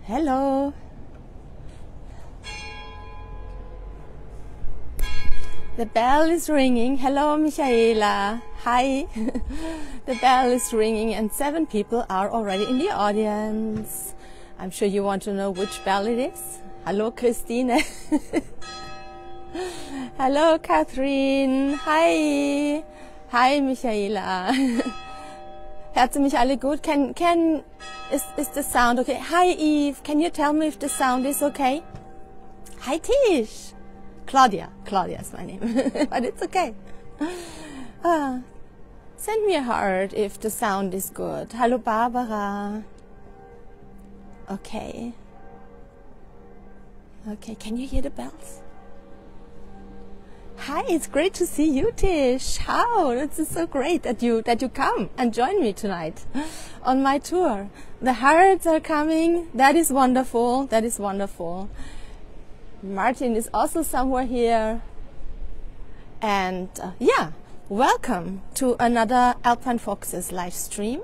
Hello. The bell is ringing. Hello, Michaela. Hi. The bell is ringing and 7 people are already in the audience. I'm sure you want to know which bell it is. Hello, Christine. Hello, Catherine. Hi. Hi, Michaela. Hört mich alle gut? Is the sound okay? Hi, Eve. Can you tell me if the sound is okay? Hi, Tish. Claudia is my name, but it's okay. Send me a heart if the sound is good. Hello, Barbara. Okay. Okay, can you hear the bells? Hi, it's great to see you, Tish. How? This is so great that you come and join me tonight on my tour. The hearts are coming. That is wonderful. That is wonderful. Martin is also somewhere here. And yeah, welcome to another AlpineFoxes live stream.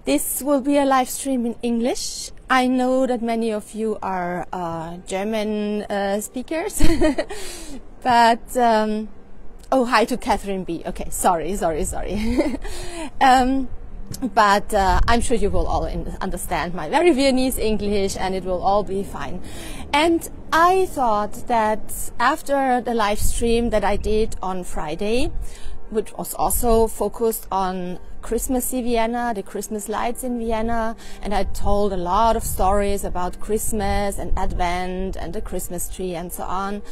This will be a live stream in English. I know that many of you are German speakers. But, oh, hi to Catherine B. Okay, sorry. But I'm sure you will all understand my very Viennese English and it will all be fine. And I thought that after the live stream that I did on Friday, which was also focused on Christmassy Vienna, the Christmas lights in Vienna, and I told a lot of stories about Christmas and Advent and the Christmas tree and so on.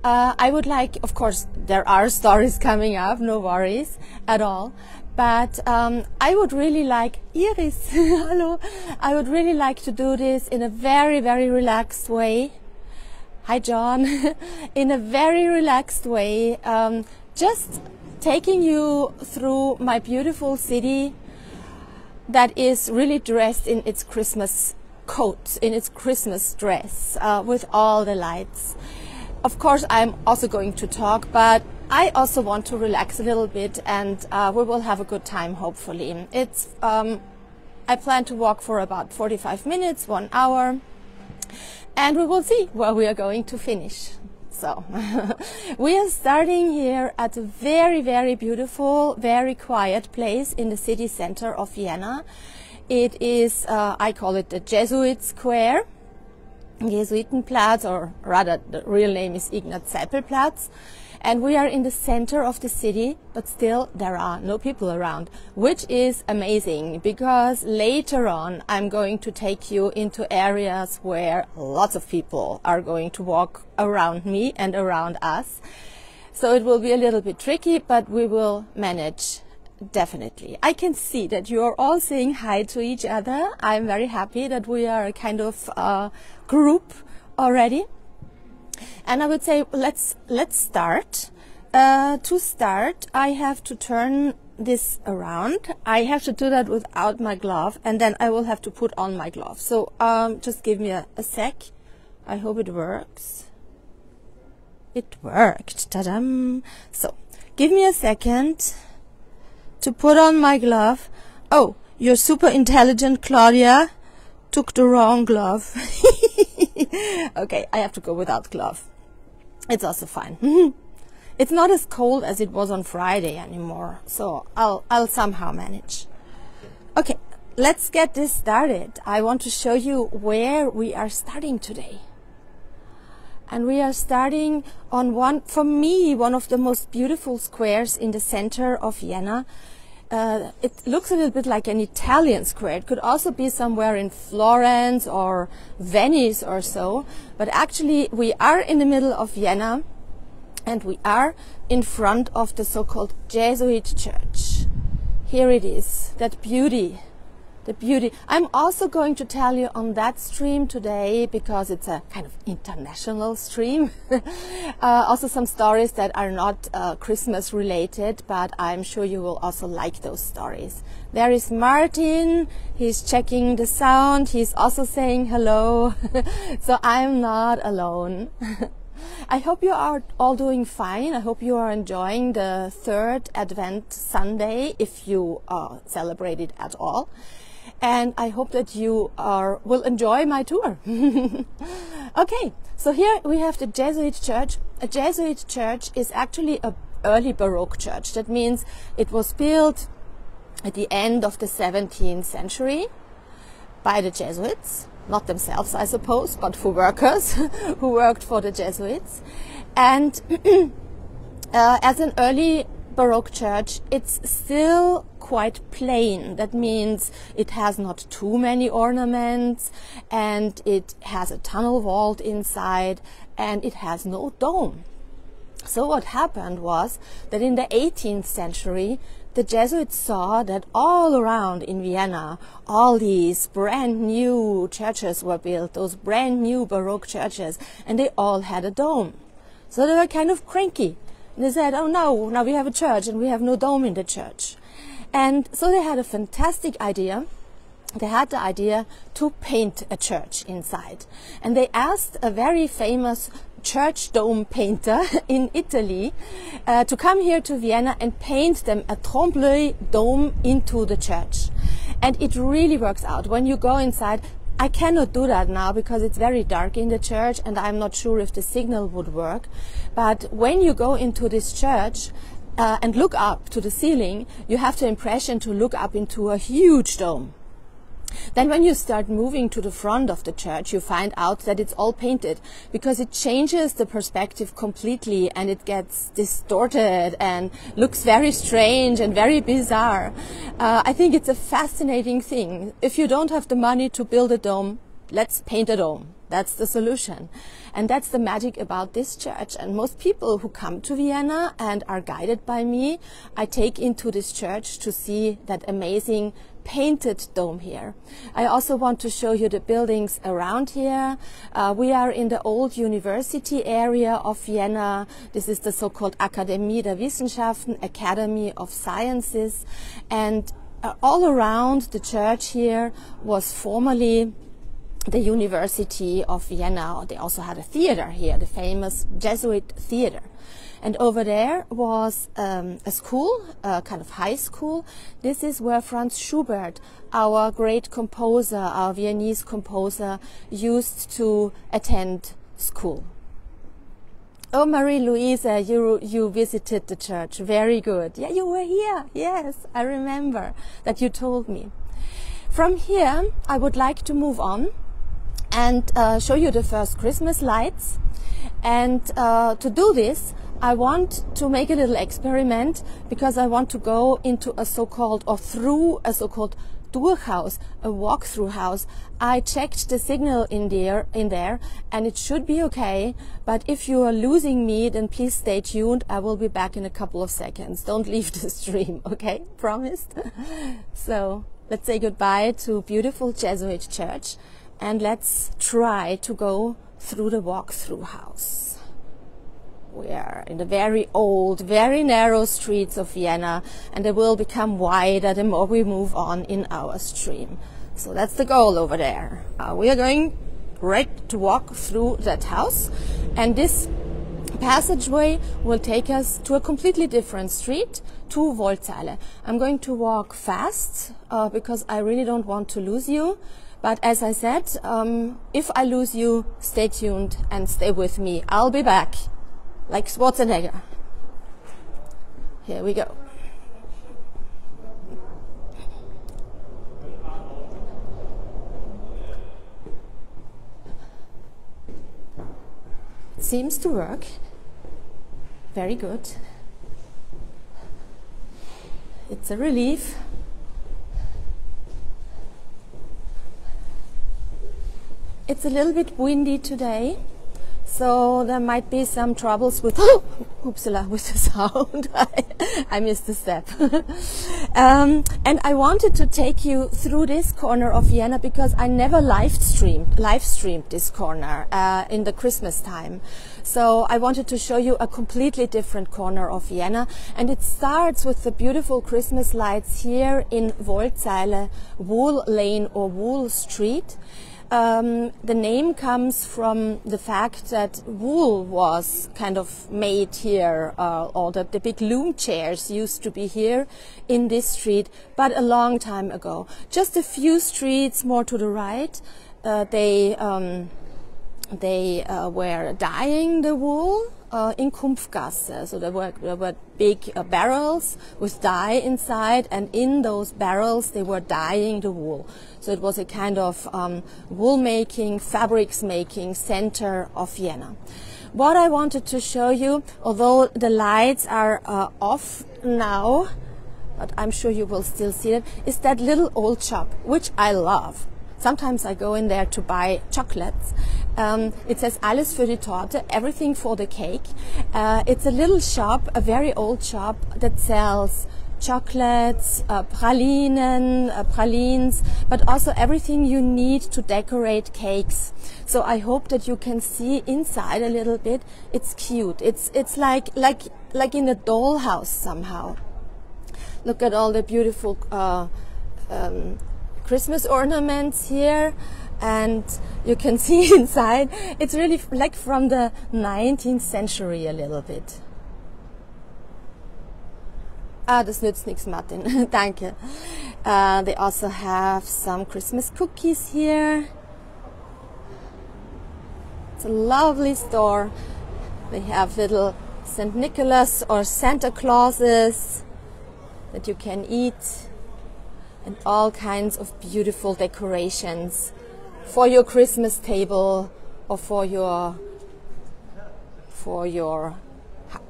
I would like, of course, there are stories coming up, no worries at all. But I would really like, Iris, hello, I would really like to do this in a very, very relaxed way. Hi, John. In a very relaxed way, just taking you through my beautiful city that is really dressed in its Christmas coat, in its Christmas dress, with all the lights. Of course, I'm also going to talk, but I also want to relax a little bit and we will have a good time, hopefully. It's, I plan to walk for about 45 minutes, 1 hour, and we will see where we are going to finish. So, we are starting here at a very, very beautiful, very quiet place in the city center of Vienna. It is, I call it the Jesuit Square, Jesuitenplatz, or rather the real name is Ignaz-Seipel-Platz. And we are in the center of the city, but still there are no people around, which is amazing because later on I'm going to take you into areas where lots of people are going to walk around me and around us. So it will be a little bit tricky, but we will manage definitely. I can see that you are all saying hi to each other. I'm very happy that we are a kind of group already. And I would say let's start. To start, I have to turn this around. I have to do that without my glove, and then I will have to put on my glove. So just give me a sec. I hope it works. It worked. Ta-dam! So give me a second to put on my glove. Oh, you're super intelligent, Claudia. Took the wrong glove. Okay, I have to go without glove. It's also fine. It's not as cold as it was on Friday anymore, so I'll somehow manage. Okay, let's get this started. I want to show you where we are starting today. And we are starting on for me, one of the most beautiful squares in the center of Vienna. It looks a little bit like an Italian square. It could also be somewhere in Florence or Venice or so. But actually, we are in the middle of Vienna and we are in front of the so-called Jesuit church. Here it is, that beauty. The beauty. I'm also going to tell you on that stream today, because it's a kind of international stream, also some stories that are not Christmas related, but I'm sure you will also like those stories. There is Martin, he's checking the sound, he's also saying hello, so I'm not alone. I hope you are all doing fine. I hope you are enjoying the 3rd Advent Sunday, if you celebrate it at all. and I hope that you will enjoy my tour. Okay, so here we have the Jesuit church. A Jesuit church is actually an early Baroque church. That means it was built at the end of the 17th century by the Jesuits, not themselves, I suppose, but for workers who worked for the Jesuits. And as an early Baroque church, it's still quite plain. That means it has not too many ornaments, and it has a tunnel vault inside, and it has no dome. So what happened was that in the 18th century, the Jesuits saw that all around in Vienna, all these brand new churches were built, those brand new Baroque churches, and they all had a dome. So they were kind of cranky. And they said, oh no, now we have a church and we have no dome in the church. And so they had a fantastic idea. They had the idea to paint a church inside. And they asked a very famous church dome painter in Italy to come here to Vienna and paint them a trompe-l'oeil dome into the church. And it really works out. When you go inside, I cannot do that now because it's very dark in the church and I'm not sure if the signal would work. But when you go into this church and look up to the ceiling, you have the impression to look up into a huge dome. Then when you start moving to the front of the church, you find out that it's all painted, because it changes the perspective completely and it gets distorted and looks very strange and very bizarre. I think it's a fascinating thing. If you don't have the money to build a dome, let's paint a dome. That's the solution. And that's the magic about this church. And most people who come to Vienna and are guided by me, I take into this church to see that amazing painted dome here. I also want to show you the buildings around here. We are in the old university area of Vienna. This is the so-called Akademie der Wissenschaften, Academy of Sciences. And all around the church here was formerly the University of Vienna. They also had a theater here, the famous Jesuit theater. And over there was a school, a kind of high school. This is where Franz Schubert, our great composer, our Viennese composer, used to attend school. Oh, Marie-Louise, you visited the church. Very good. Yeah, you were here. Yes, I remember that you told me. From here, I would like to move on and show you the first Christmas lights. And to do this, I want to make a little experiment, because I want to go into a so-called, or through a so-called Durchhaus, a walk-through house. I checked the signal in there, and it should be okay. But if you are losing me, then please stay tuned. I will be back in a couple of seconds. Don't leave the stream, okay? Promised? So let's say goodbye to beautiful Jesuit church, and let's try to go through the walk-through house. We are in the very old, very narrow streets of Vienna, and they will become wider the more we move on in our stream. So that's the goal over there. We are going right to walk through that house, and this passageway will take us to a completely different street, to Wollzeile. I'm going to walk fast because I really don't want to lose you. But as I said, if I lose you, stay tuned and stay with me. I'll be back. Like Schwarzenegger. Here we go. It seems to work. Very good. It's a relief. It's a little bit windy today, so there might be some troubles with with the sound. I missed a step. And I wanted to take you through this corner of Vienna because I never live streamed this corner in the Christmas time. So I wanted to show you a completely different corner of Vienna, and it starts with the beautiful Christmas lights here in Wollzeile, Wool Lane or Wool Street. The name comes from the fact that wool was kind of made here, or the big loom chairs used to be here in this street, but a long time ago. Just a few streets more to the right, they were dyeing the wool in Kumpfgasse. So there were big barrels with dye inside, and in those barrels they were dyeing the wool. So it was a kind of wool making, fabrics making center of Vienna. What I wanted to show you, although the lights are off now, but I'm sure you will still see it, is that little old shop, which I love. Sometimes I go in there to buy chocolates. It says alles für die Torte, everything for the cake. It's a little shop, a very old shop that sells chocolates, pralines, but also everything you need to decorate cakes. So I hope that you can see inside a little bit. It's cute. It's like in a dollhouse somehow. Look at all the beautiful Christmas ornaments here, and you can see inside it's really like from the 19th century a little bit. Das nützt nichts, Martin. Danke. They also have some Christmas cookies here. It's a lovely store. They have little St. Nicholas or Santa Clauses that you can eat, and all kinds of beautiful decorations for your Christmas table or for your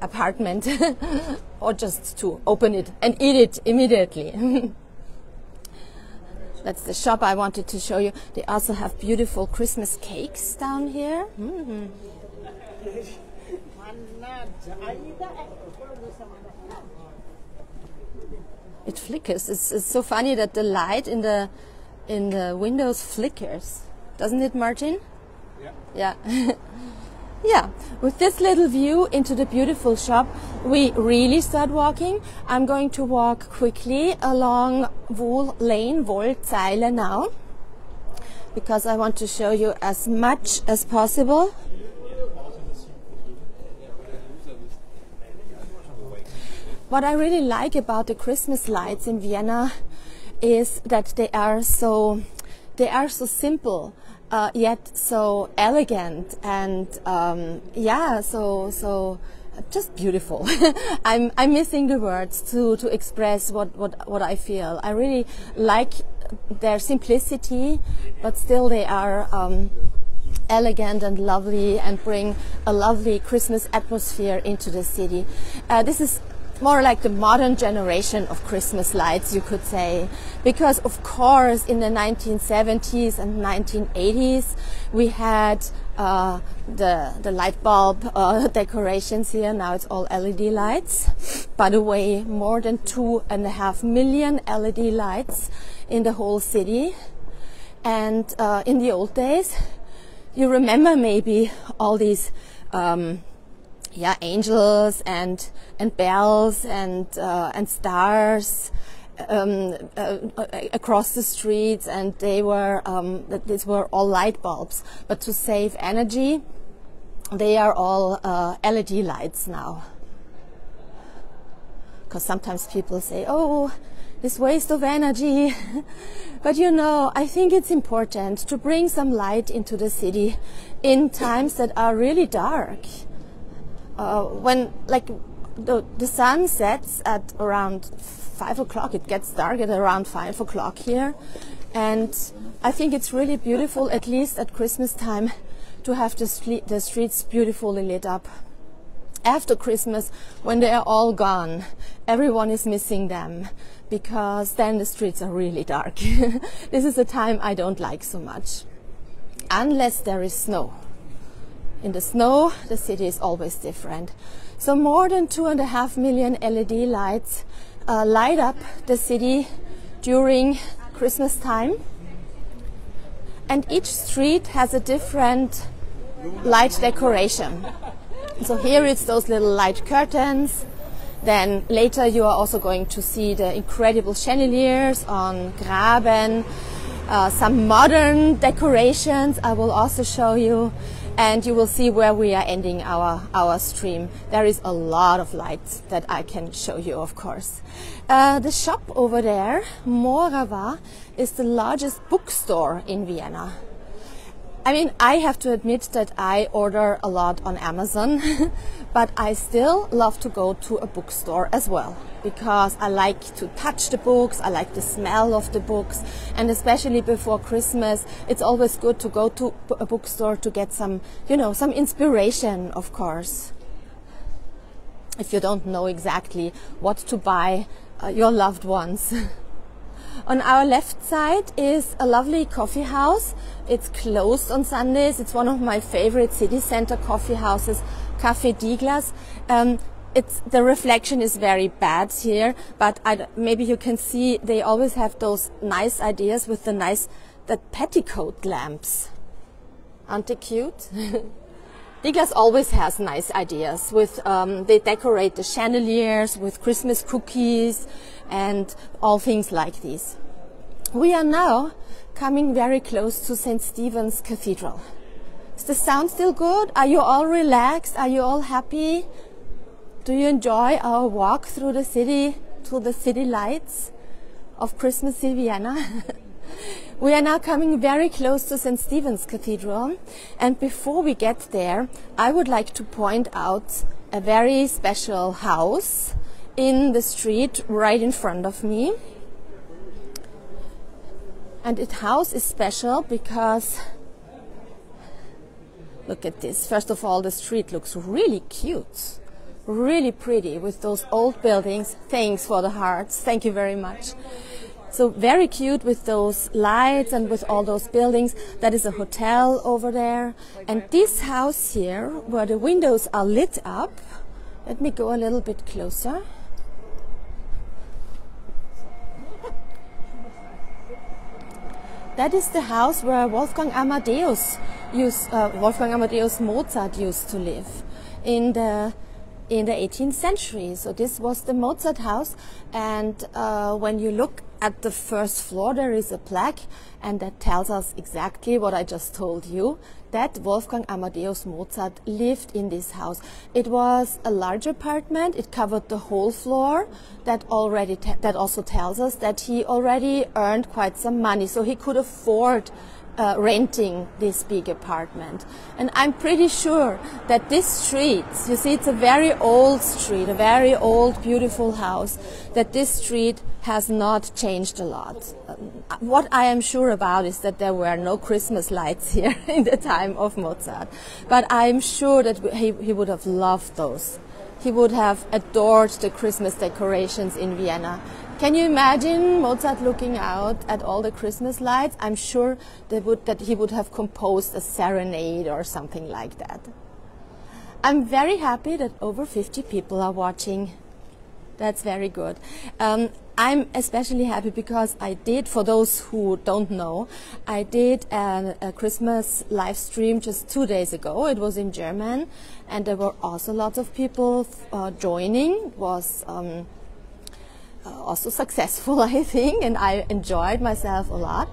apartment or just to open it and eat it immediately. That's the shop I wanted to show you. They also have beautiful Christmas cakes down here. Mm-hmm. It flickers. It's so funny that the light in the windows flickers, doesn't it, Martin? Yeah. Yeah. Yeah. With this little view into the beautiful shop, we really start walking. I'm going to walk quickly along Wool Lane, Wollzeile now, because I want to show you as much as possible. What I really like about the Christmas lights in Vienna is that they are so simple, yet so elegant, and so just beautiful. I'm missing the words to express what I feel. I really like their simplicity, but still they are elegant and lovely and bring a lovely Christmas atmosphere into the city. This is more like the modern generation of Christmas lights, you could say, because of course in the 1970s and 1980s we had the light bulb decorations here. Now it's all LED lights. By the way, more than 2.5 million LED lights in the whole city. And in the old days, you remember maybe all these angels and bells and stars across the streets, and they were these were all light bulbs. But to save energy, they are all LED lights now. Because sometimes people say, "Oh, this waste of energy," but you know, I think it's important to bring some light into the city in times that are really dark. When the sun sets at around 5 o'clock, it gets dark at around 5 o'clock here, and I think it's really beautiful, at least at Christmas time, to have the streets beautifully lit up. After Christmas, when they are all gone, everyone is missing them, because then the streets are really dark. This is a time I don't like so much, unless there is snow. In the snow, the city is always different. So more than 2.5 million LED lights light up the city during Christmas time. And each street has a different light decoration. So here it's those little light curtains. Then later you are also going to see the incredible chandeliers on Graben. some modern decorations I will also show you, and you will see where we are ending our stream. There is a lot of lights that I can show you, of course. The shop over there, Morava, is the largest bookstore in Vienna. I mean, I have to admit that I order a lot on Amazon, but I still love to go to a bookstore as well, because I like to touch the books, I like the smell of the books, and especially before Christmas, it's always good to go to a bookstore to get some, you know, some inspiration, of course. If you don't know exactly what to buy your loved ones. On our left side is a lovely coffee house. It's closed on Sundays. It's one of my favorite city center coffee houses, Café Diglas. The reflection is very bad here, but maybe you can see they always have those nice ideas with the petticoat lamps. Aren't they cute? Diglas always has nice ideas with, they decorate the chandeliers with Christmas cookies and all things like these. We are now coming very close to St. Stephen's Cathedral. Is the sound still good? Are you all relaxed? Are you all happy? Do you enjoy our walk through the city lights of Christmas in Vienna? We are now coming very close to St. Stephen's Cathedral, and before we get there, I would like to point out a very special house in the street right in front of me. And the house is special because, look at this. First of all, the street looks really cute, really pretty with those old buildings. Thanks for the hearts. Thank you very much. So very cute with those lights and with all those buildings. That is a hotel over there. And this house here, where the windows are lit up, let me go a little bit closer. That is the house where Wolfgang Amadeus Mozart used to live in the 18th century. So this was the Mozart house, and when you look at the first floor, there is a plaque, and that tells us exactly what I just told you, that Wolfgang Amadeus Mozart lived in this house. It was a large apartment. It covered the whole floor. That also tells us that he already earned quite some money, so he could afford renting this big apartment. And I'm pretty sure that this street, you see, it's a very old street, a very old, beautiful house, that this street has not changed a lot. What I am sure about is that there were no Christmas lights here in the time of Mozart. But I'm sure that he would have loved those. He would have adored the Christmas decorations in Vienna. Can you imagine Mozart looking out at all the Christmas lights? I'm sure that he would have composed a serenade or something like that. I'm very happy that over 50 people are watching. That's very good. I'm especially happy because I did, for those who don't know, I did a Christmas live stream just 2 days ago. It was in German, and there were also lots of people joining. It was also successful, I think, and I enjoyed myself a lot.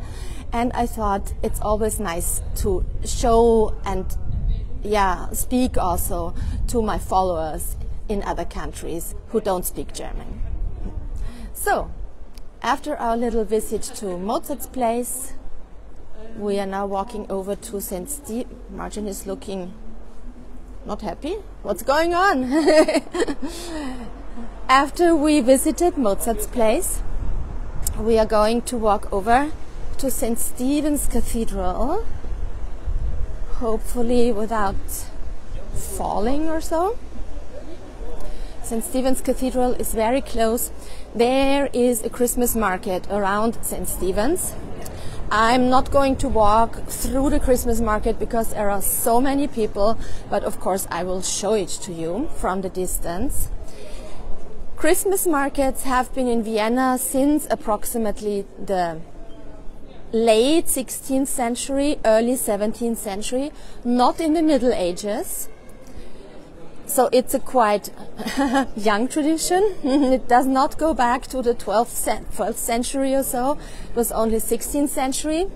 And I thought it's always nice to show and speak also to my followers in other countries who don't speak German. So, after our little visit to Mozart's place, we are now walking over to St. Stephen. Martin is looking not happy. What's going on? After we visited Mozart's place, we are going to walk over to St. Stephen's Cathedral, hopefully without falling or so. St. Stephen's Cathedral is very close. There is a Christmas market around St. Stephen's. I'm not going to walk through the Christmas market because there are so many people, but of course I will show it to you from the distance. Christmas markets have been in Vienna since approximately the late 16th century, early 17th century, not in the Middle Ages. So it's a quite young tradition. It does not go back to the 12th century or so. It was only 16th century.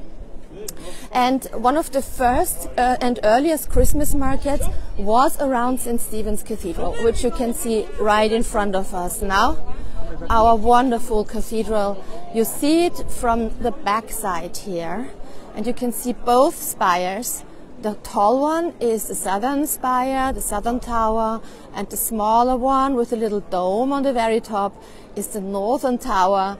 And one of the first and earliest Christmas markets was around St. Stephen's Cathedral, which you can see right in front of us now. Our wonderful cathedral. You see it from the back side here, and you can see both spires. The tall one is the southern spire, the southern tower, and the smaller one with a little dome on the very top is the northern tower,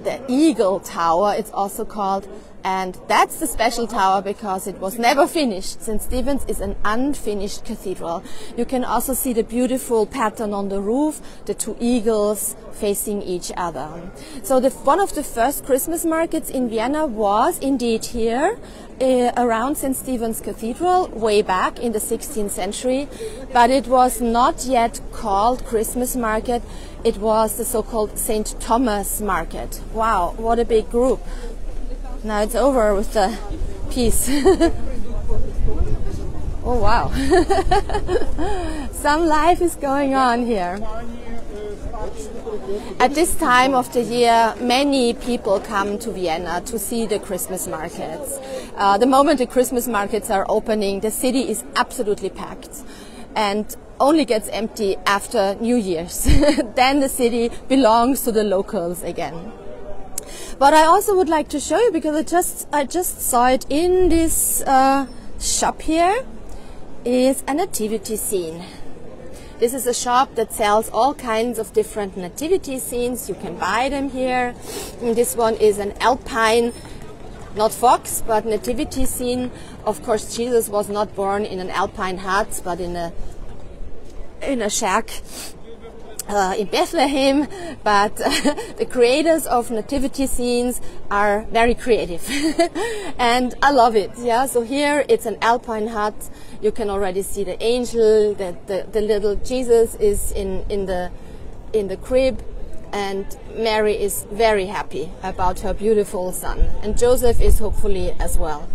the Eagle Tower it's also called. And that's the special tower because it was never finished. St. Stephen's is an unfinished cathedral. You can also see the beautiful pattern on the roof, the two eagles facing each other. So one of the first Christmas markets in Vienna was indeed here around St. Stephen's Cathedral way back in the 16th century, but it was not yet called Christmas market. It was the so-called St. Thomas market. Wow, what a big group. Now it's over with the peace. Oh wow. Some life is going on here. At this time of the year, many people come to Vienna to see the Christmas markets. The moment the Christmas markets are opening, the city is absolutely packed and only gets empty after New Year's. Then the city belongs to the locals again. But I also would like to show you, because I just saw it in this shop here, is a nativity scene. This is a shop that sells all kinds of different nativity scenes. You can buy them here. And this one is an Alpine, not fox, but nativity scene. Of course, Jesus was not born in an Alpine hut, but in a shack in Bethlehem, but the creators of nativity scenes are very creative and I love it. Yeah, so here it's an Alpine hut. You can already see the angel, the little Jesus is in the crib, and Mary is very happy about her beautiful son, and Joseph is hopefully as well.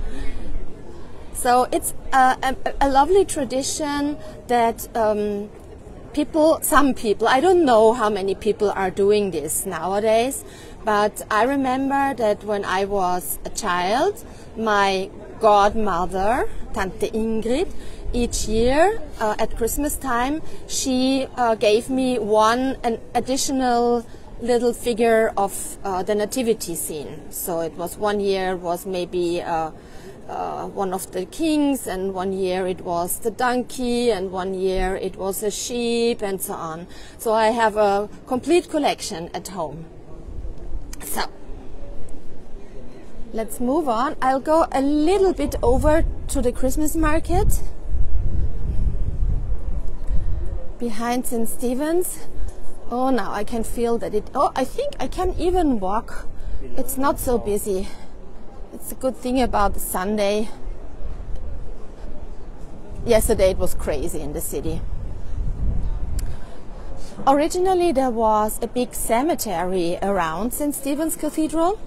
So it's a lovely tradition that some people, I don't know how many people are doing this nowadays, but I remember that when I was a child, my godmother, Tante Ingrid, each year at Christmas time, she gave me an additional little figure of the nativity scene. So it was one year was maybe one of the kings, and one year it was the donkey, and one year it was a sheep, and so on. So I have a complete collection at home. So let's move on. I'll go a little bit over to the Christmas market behind St. Stephen's. Oh, now I can feel that I think I can even walk. It's not so busy. It's a good thing about the Sunday. Yesterday it was crazy in the city. Originally there was a big cemetery around St. Stephen's Cathedral.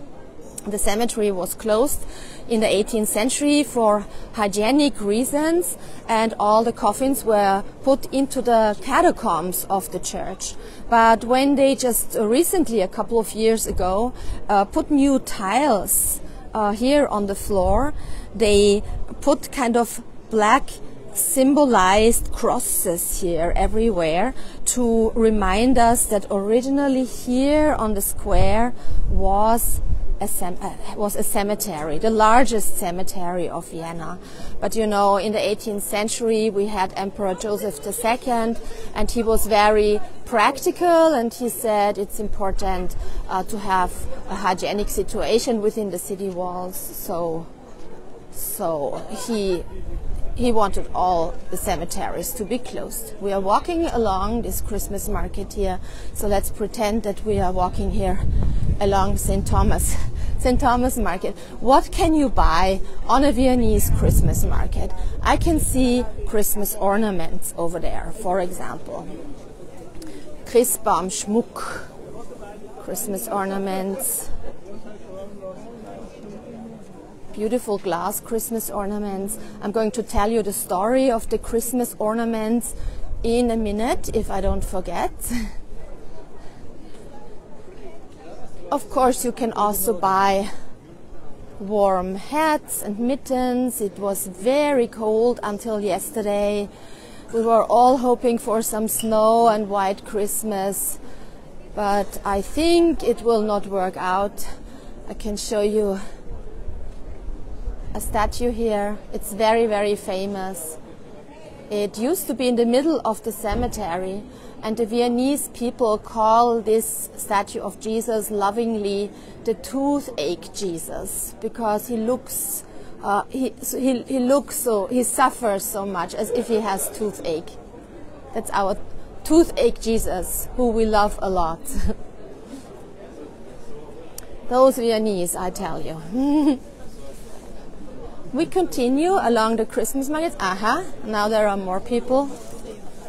The cemetery was closed in the 18th century for hygienic reasons, and all the coffins were put into the catacombs of the church. But when they just recently, a couple of years ago, put new tiles here on the floor, they put kind of black symbolized crosses here everywhere to remind us that originally here on the square was a cemetery, the largest cemetery of Vienna. But you know, in the 18th century we had Emperor Joseph II, and he was very practical, and he said it's important to have a hygienic situation within the city walls. So he wanted all the cemeteries to be closed. We are walking along this Christmas market here, so let's pretend that we are walking here along St. Thomas market. What can you buy on a Viennese Christmas market? I can see Christmas ornaments over there, for example. Christbaumschmuck, Christmas ornaments. Beautiful glass Christmas ornaments. I'm going to tell you the story of the Christmas ornaments in a minute if I don't forget. Of course, you can also buy warm hats and mittens. It was very cold until yesterday. We were all hoping for some snow and white Christmas, but I think it will not work out. I can show you a statue here. It's very, very famous. It used to be in the middle of the cemetery, and the Viennese people call this statue of Jesus lovingly the toothache Jesus, because he looks he suffers so much as if he has toothache. That's our toothache Jesus, who we love a lot. Those Viennese, I tell you. We continue along the Christmas markets. Now there are more people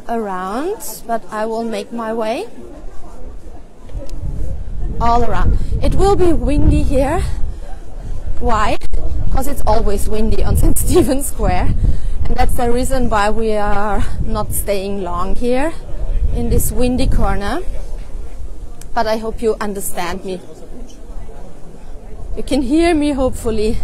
around, but I will make my way all around. It will be windy here. Why? Because it's always windy on St. Stephen's Square, and that's the reason why we are not staying long here in this windy corner. But I hope you understand me. You can hear me, hopefully.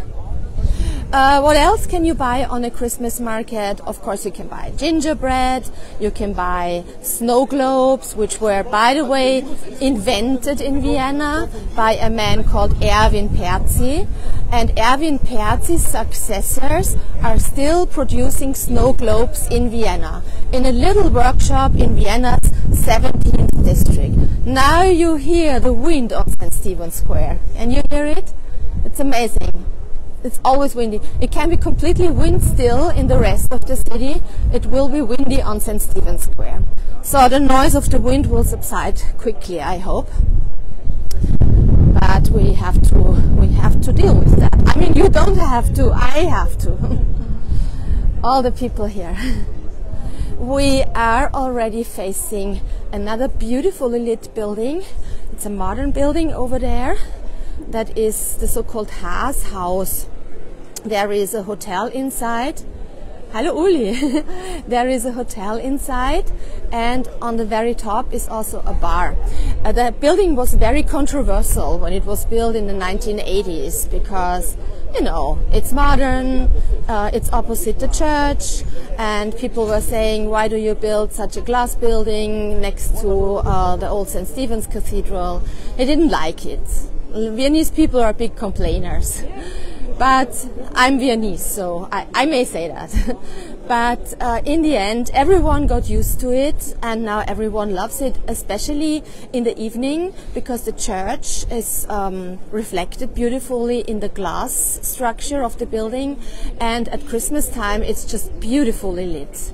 What else can you buy on a Christmas market? Of course, you can buy gingerbread, you can buy snow globes, which were, by the way, invented in Vienna by a man called Erwin Perzi. And Erwin Perzi's successors are still producing snow globes in Vienna, in a little workshop in Vienna's 17th district. Now you hear the wind on St. Stephen's Square. Can you hear it? It's amazing. It's always windy. It can be completely wind still in the rest of the city. It will be windy on St. Stephen's Square. So the noise of the wind will subside quickly, I hope. But we have to deal with that. I mean, you don't have to, I have to. All the people here. We are already facing another beautifully lit building. It's a modern building over there. That is the so-called Haas House. There is a hotel inside. Hello, Uli. There is a hotel inside, and on the very top is also a bar. The building was very controversial when it was built in the 1980s because, you know, it's modern, it's opposite the church, and people were saying, why do you build such a glass building next to the old St. Stephen's Cathedral? They didn't like it. Viennese people are big complainers, but I'm Viennese, so I may say that. But in the end, everyone got used to it, and now everyone loves it, especially in the evening, because the church is reflected beautifully in the glass structure of the building, and at Christmas time it's just beautifully lit.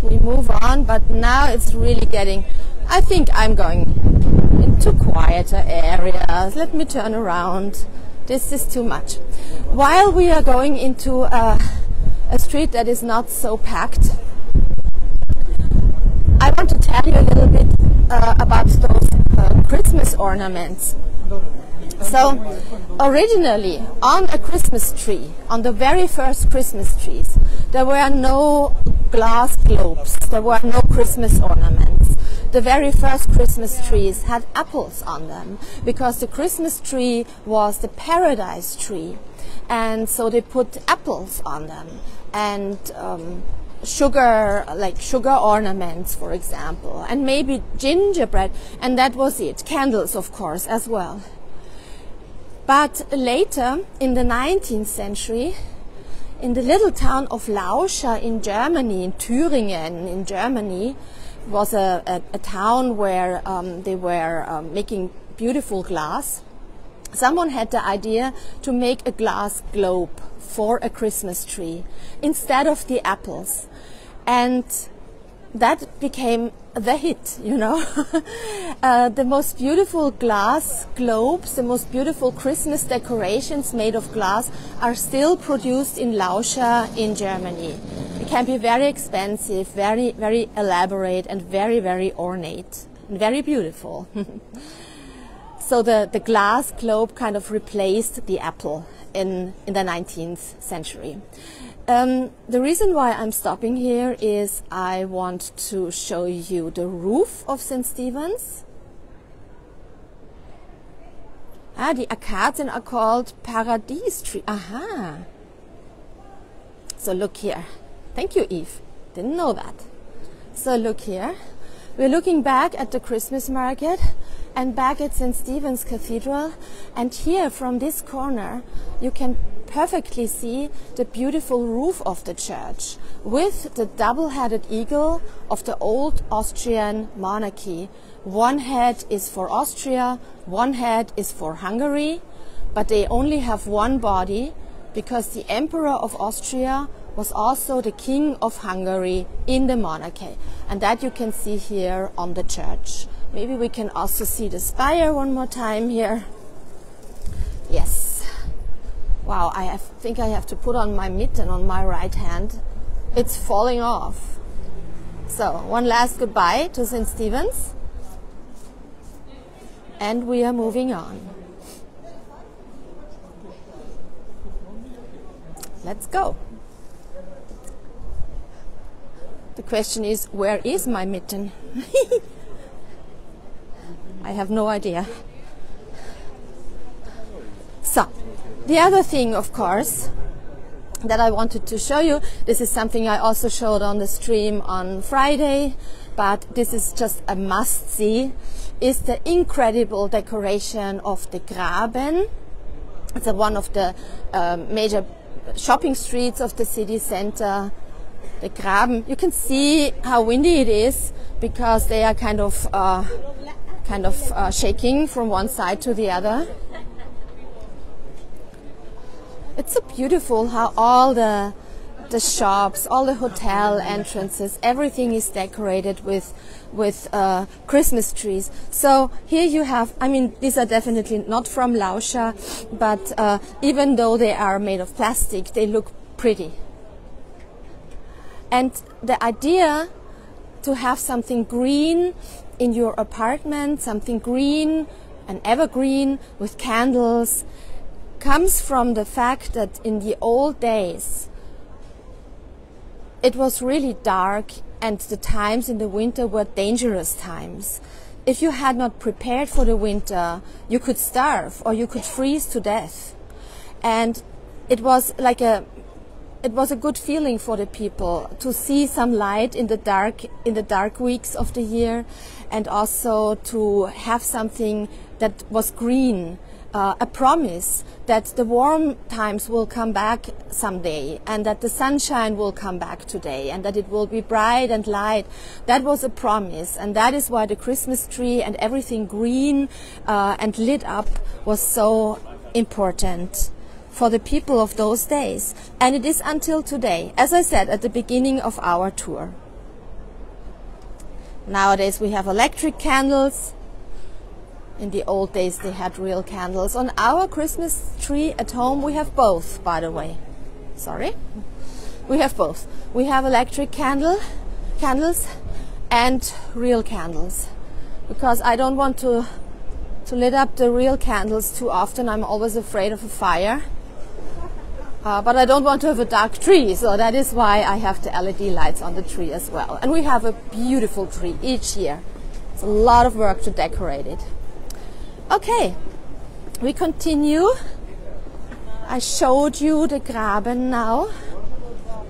We move on, but now it's really getting, I think I'm going into quieter areas. Let me turn around. This is too much. While we are going into a street that is not so packed, I want to tell you a little bit about those Christmas ornaments. So, originally, on a Christmas tree, on the very first Christmas trees, there were no glass globes, there were no Christmas ornaments. The very first Christmas trees had apples on them, because the Christmas tree was the paradise tree. And so they put apples on them, and sugar, like sugar ornaments, for example, and maybe gingerbread, and that was it. Candles, of course, as well. But later, in the 19th century, in the little town of Lauscha in Germany, in Thüringen in Germany, was a town where they were making beautiful glass. Someone had the idea to make a glass globe for a Christmas tree instead of the apples. And that became the hit, you know. The most beautiful glass globes, the most beautiful Christmas decorations made of glass are still produced in Lauscha in Germany. It can be very expensive, very, very elaborate, and very, very ornate, and very beautiful. So the glass globe kind of replaced the apple in the 19th century. The reason why I'm stopping here is I want to show you the roof of St. Stephen's. The Akazien are called Paradise tree. Aha! So look here. Thank you, Eve. Didn't know that. So look here. We're looking back at the Christmas market and back at St. Stephen's Cathedral. And here from this corner, you can perfectly see the beautiful roof of the church with the double-headed eagle of the old Austrian monarchy. One head is for Austria, one head is for Hungary, but they only have one body because the Emperor of Austria was also the King of Hungary in the monarchy. And that you can see here on the church. Maybe we can also see the spire one more time here. Yes. Wow, I think I have to put on my mitten on my right hand. It's falling off. So, one last goodbye to St. Stephen's. And we are moving on. Let's go. The question is, where is my mitten? I have no idea. So, the other thing, of course, that I wanted to show you, this is something I also showed on the stream on Friday, but this is just a must-see, is the incredible decoration of the Graben. It's one of the major shopping streets of the city center. The Graben, you can see how windy it is because they are kind of shaking from one side to the other. It's so beautiful how all the shops, all the hotel entrances, everything is decorated with Christmas trees. So here you have, I mean, these are definitely not from Lauscha, but even though they are made of plastic, they look pretty. And the idea to have something green in your apartment, something green, an evergreen with candles, comes from the fact that in the old days it was really dark and the times in the winter were dangerous times. If you had not prepared for the winter, you could starve or you could freeze to death. And it was like it was a good feeling for the people to see some light in the dark weeks of the year, and also to have something that was green, a promise that the warm times will come back someday, and that the sunshine will come back today, and that it will be bright and light. That was a promise, and that is why the Christmas tree and everything green and lit up was so important for the people of those days. And it is until today, as I said at the beginning of our tour. Nowadays we have electric candles. In the old days they had real candles. On our Christmas tree at home we have both, by the way. Sorry? We have both. We have electric candles and real candles. Because I don't want to lit up the real candles too often. I'm always afraid of a fire. But I don't want to have a dark tree, so that is why I have the LED lights on the tree as well. And we have a beautiful tree each year. It's a lot of work to decorate it. Okay, we continue. I showed you the Graben now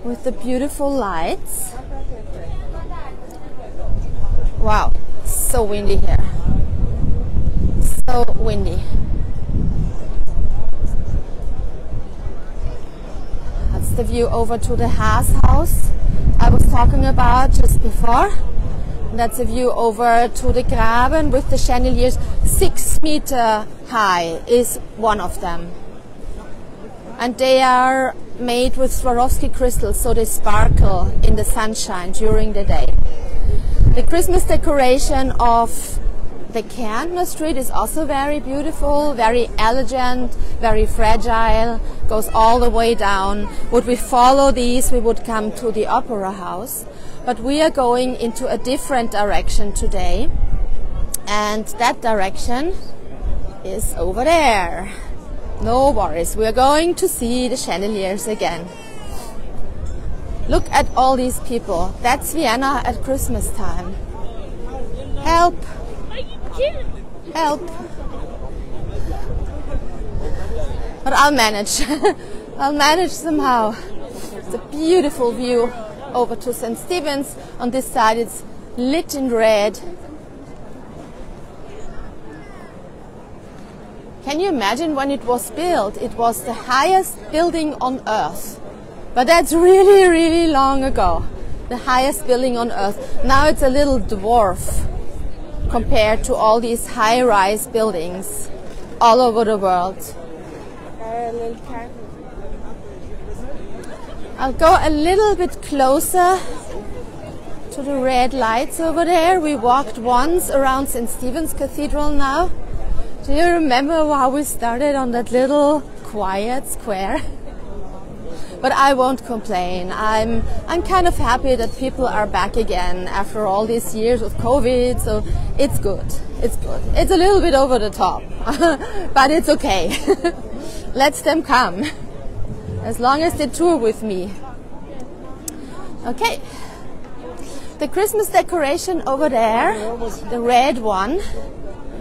with the beautiful lights. Wow, so windy here. So windy. That's the view over to the Haas house I was talking about just before. And that's a view over to the Graben with the chandeliers. 6 meter high is one of them. And they are made with Swarovski crystals, so they sparkle in the sunshine during the day. The Christmas decoration of the Kärntner Street is also very beautiful, very elegant, very fragile, goes all the way down. Would we follow these, we would come to the Opera House. But we are going into a different direction today. And that direction is over there. No worries, we are going to see the chandeliers again. Look at all these people. That's Vienna at Christmas time. Help! Help! But I'll manage. I'll manage somehow. It's a beautiful view over to St. Stephen's. On this side it's lit in red. Can you imagine when it was built? It was the highest building on earth. But that's really, really long ago. The highest building on earth. Now it's a little dwarf compared to all these high-rise buildings all over the world. I'll go a little bit closer to the red lights over there. We walked once around St. Stephen's Cathedral now. Do you remember how we started on that little quiet square? But I won't complain. I'm kind of happy that people are back again after all these years of COVID, so it's good. It's good. It's a little bit over the top, but it's okay. Let them come, as long as they tour with me. Okay. The Christmas decoration over there, the red one,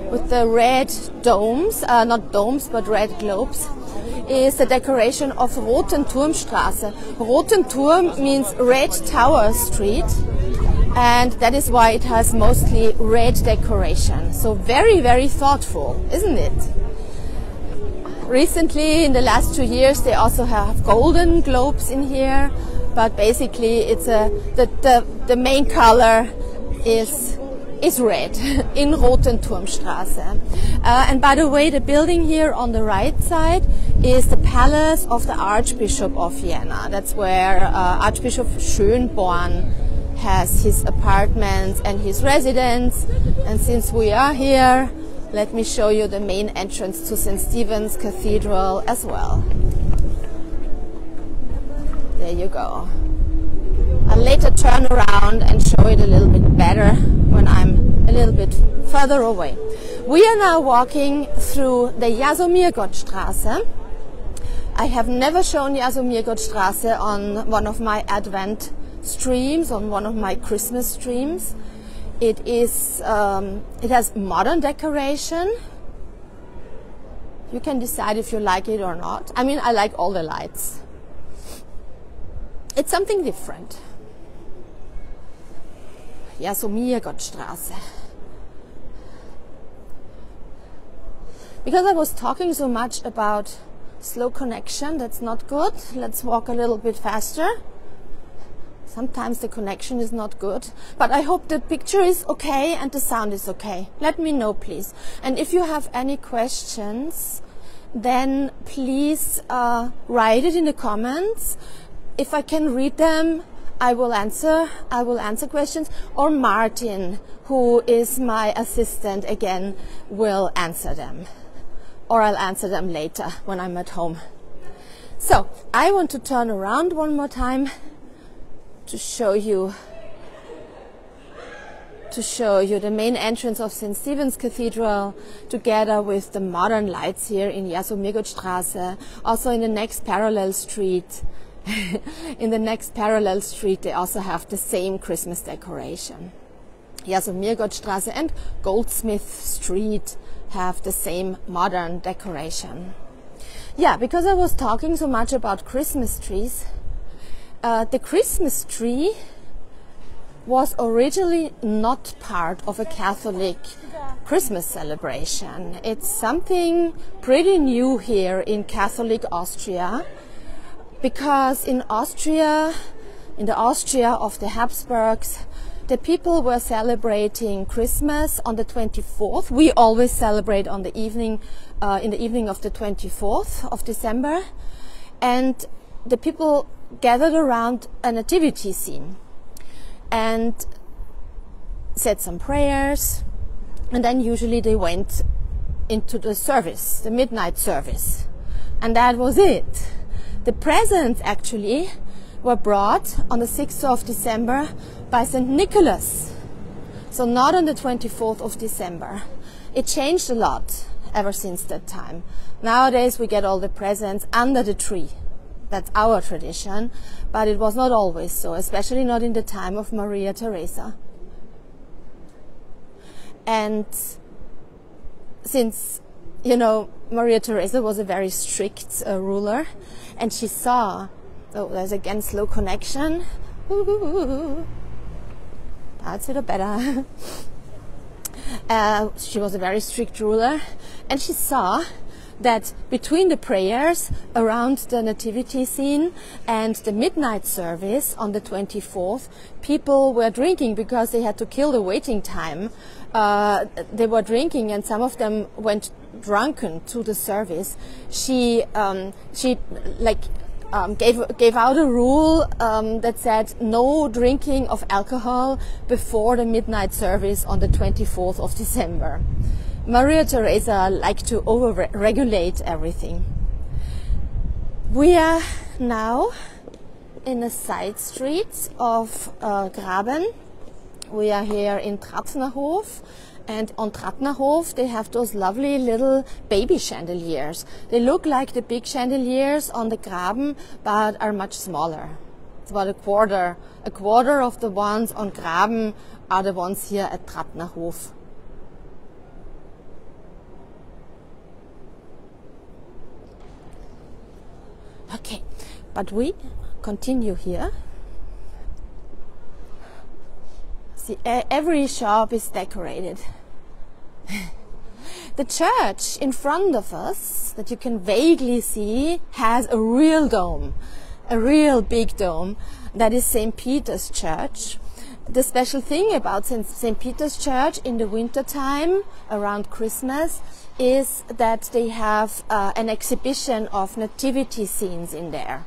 with the red domes, not domes, but red globes, is the decoration of Rotenturmstraße. Rotenturm means Red Tower Street, and that is why it has mostly red decoration. So very, very thoughtful, isn't it? Recently, in the last 2 years, they also have golden globes in here, but basically it's the main color is red in Rotenturmstraße. And by the way, the building here on the right side is the palace of the Archbishop of Vienna. That's where Archbishop Schönborn has his apartments and his residence. And since we are here, let me show you the main entrance to St. Stephen's Cathedral as well. There you go. I'll later turn around and show it a little bit better when I'm a little bit further away. We are now walking through the Jasomirgottstraße. I have never shown Jasomirgottstraße on one of my Advent streams, on one of my Christmas streams. It has modern decoration. You can decide if you like it or not. I mean, I like all the lights. It's something different. Jasomirgottstraße. Because I was talking so much about slow connection, that's not good. Let's walk a little bit faster. Sometimes the connection is not good, but I hope the picture is okay and the sound is okay. Let me know, please. And if you have any questions, then please write it in the comments. If I can read them, I will answer questions, or Martin, who is my assistant again, will answer them. Or I'll answer them later when I'm at home. So, I want to turn around one more time to show you the main entrance of St. Stephen's Cathedral, together with the modern lights here in Jasomirgottstraße. Also in the next parallel street, in the next parallel street, they also have the same Christmas decoration. Jasomirgottstraße and Goldsmith Street have the same modern decoration. Yeah, because I was talking so much about Christmas trees, the Christmas tree was originally not part of a Catholic Christmas celebration. It's something pretty new here in Catholic Austria, because in Austria, in the Austria of the Habsburgs, the people were celebrating Christmas on the 24th. We always celebrate on the evening, in the evening of the 24th of December, and the people gathered around a nativity scene and said some prayers, and then usually they went into the service, the midnight service, and that was it. The presents actually were brought on the 6th of December by St. Nicholas, so not on the 24th of December. It changed a lot, ever since that time. Nowadays we get all the presents under the tree. That's our tradition, but it was not always so, especially not in the time of Maria Theresa. And since, you know, Maria Theresa was a very strict ruler, and she saw, oh, there's again slow connection. That's a little better. She was a very strict ruler, and she saw that between the prayers around the nativity scene and the midnight service on the 24th, people were drinking because they had to kill the waiting time. They were drinking, and some of them went drunken to the service. She gave out a rule that said no drinking of alcohol before the midnight service on the 24th of December. Maria Theresa liked to over-regulate everything. We are now in a side street of Graben. We are here in Trattnerhof, and on Trattnerhof they have those lovely little baby chandeliers. They look like the big chandeliers on the Graben, but are much smaller. It's about a quarter of the ones on Graben are the ones here at Trattnerhof. Okay, but we continue here. See, every shop is decorated. The church in front of us, that you can vaguely see, has a real dome, a real big dome. That is St. Peter's Church. The special thing about St. Peter's Church in the winter time, around Christmas, is that they have an exhibition of nativity scenes in there.